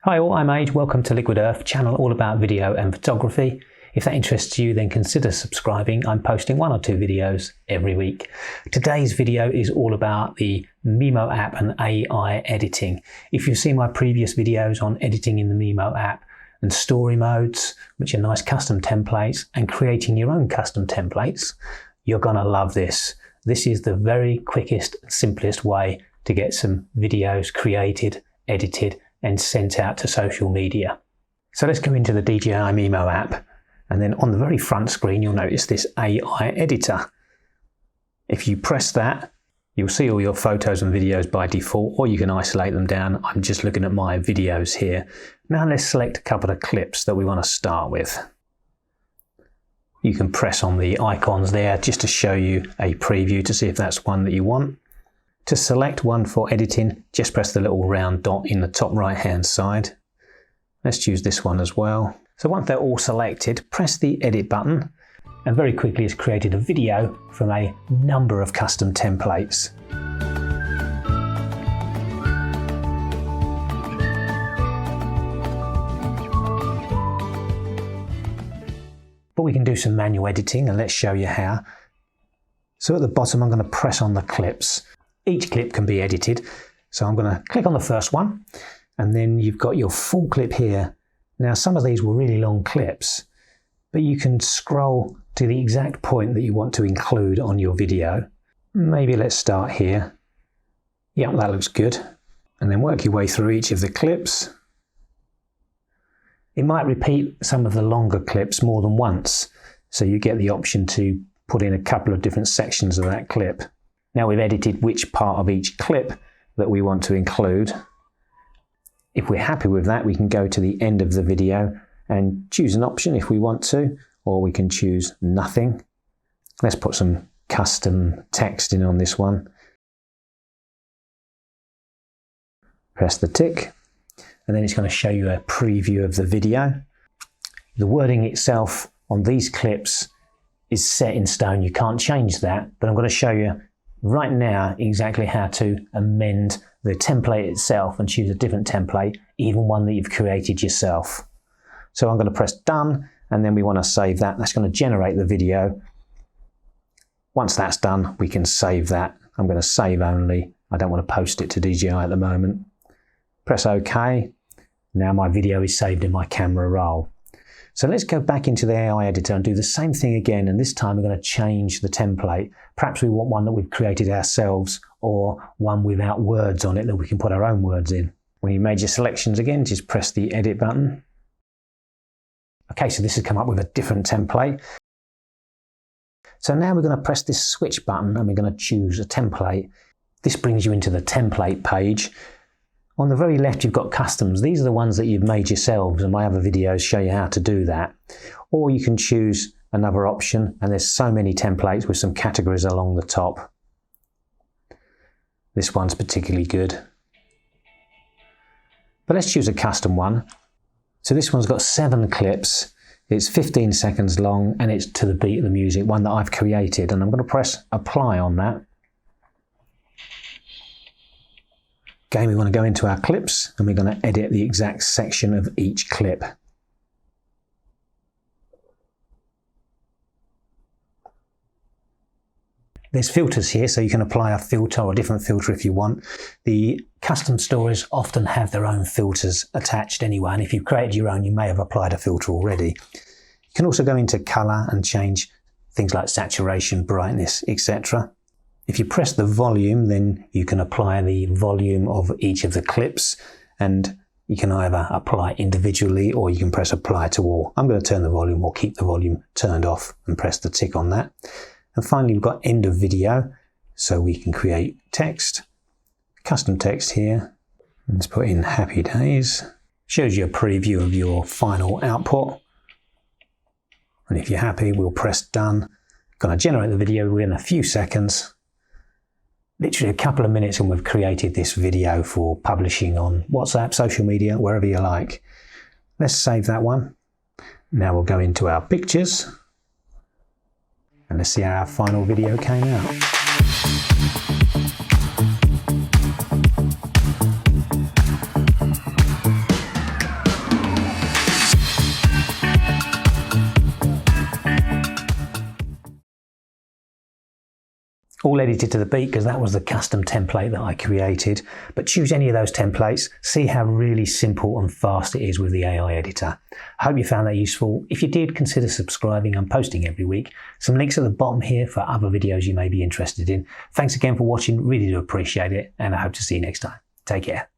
Hi all, I'm Age. Welcome to Liquid Earth, channel all about video and photography. If that interests you, then consider subscribing. I'm posting 1 or 2 videos every week. Today's video is all about the Mimo app and AI editing. If you've seen my previous videos on editing in the Mimo app and story modes, which are nice custom templates, and creating your own custom templates, you're gonna love this. This is the very quickest, simplest way to get some videos created, edited, and sent out to social media. So let's go into the DJI Mimo app, and then on the very front screen you'll notice this AI Editor. If you press that, you'll see all your photos and videos by default, or you can isolate them down. I'm just looking at my videos here. Now let's select a couple of clips that we want to start with. You can press on the icons there just to show you a preview to see if that's one that you want. To select one for editing, just press the little round dot in the top right hand side. Let's choose this one as well. So once they're all selected, press the edit button, and very quickly it's created a video from a number of custom templates. But we can do some manual editing, and let's show you how. So at the bottom I'm going to press on the clips. Each clip can be edited, so I'm going to click on the first one, and then you've got your full clip here. Now some of these were really long clips, but you can scroll to the exact point that you want to include on your video. Maybe let's start here. Yep, that looks good. And then work your way through each of the clips. It might repeat some of the longer clips more than once, so you get the option to put in a couple of different sections of that clip. Now we've edited which part of each clip that we want to include. If we're happy with that, we can go to the end of the video and choose an option if we want to, or we can choose nothing. Let's put some custom text in on this one. Press the tick, and then it's going to show you a preview of the video. The wording itself on these clips is set in stone. You can't change that, but I'm going to show you right now exactly how to amend the template itself and choose a different template, even one that you've created yourself. So I'm going to press done, and then we want to save that. That's going to generate the video. Once that's done, we can save that. I'm going to save only. I don't want to post it to DJI at the moment. Press OK. Now my video is saved in my camera roll. So let's go back into the AI editor and do the same thing again, and this time we're going to change the template. Perhaps we want one that we've created ourselves, or one without words on it that we can put our own words in. When you've made your selections again, just press the edit button. Okay, so this has come up with a different template. So now we're going to press this switch button and we're going to choose a template. This brings you into the template page. On the very left, you've got customs. These are the ones that you've made yourselves, and my other videos show you how to do that. Or you can choose another option, and there's so many templates with some categories along the top. This one's particularly good. But let's choose a custom one. So this one's got 7 clips. It's 15 seconds long, and it's to the beat of the music, one that I've created, and I'm going to press apply on that. Again, we want to go into our clips, and we're going to edit the exact section of each clip. There's filters here, so you can apply a filter or a different filter if you want. The custom stories often have their own filters attached anyway, and if you've created your own, you may have applied a filter already. You can also go into color and change things like saturation, brightness, etc. If you press the volume, then you can apply the volume of each of the clips, and you can either apply individually or you can press apply to all. I'm going to turn the volume or keep the volume turned off and press the tick on that. And finally, we've got end of video, so we can create text, custom text here. Let's put in happy days. Shows you a preview of your final output. And if you're happy, we'll press done. Going to generate the video within a few seconds. Literally a couple of minutes, and we've created this video for publishing on WhatsApp, social media, wherever you like. Let's save that one. Now we'll go into our pictures, and let's see how our final video came out. all edited to the beat because that was the custom template that I created. But choose any of those templates, see how really simple and fast it is with the AI editor. I hope you found that useful. If you did, consider subscribing. I'm posting every week. Some links at the bottom here for other videos you may be interested in. Thanks again for watching, really do appreciate it, and I hope to see you next time. Take care.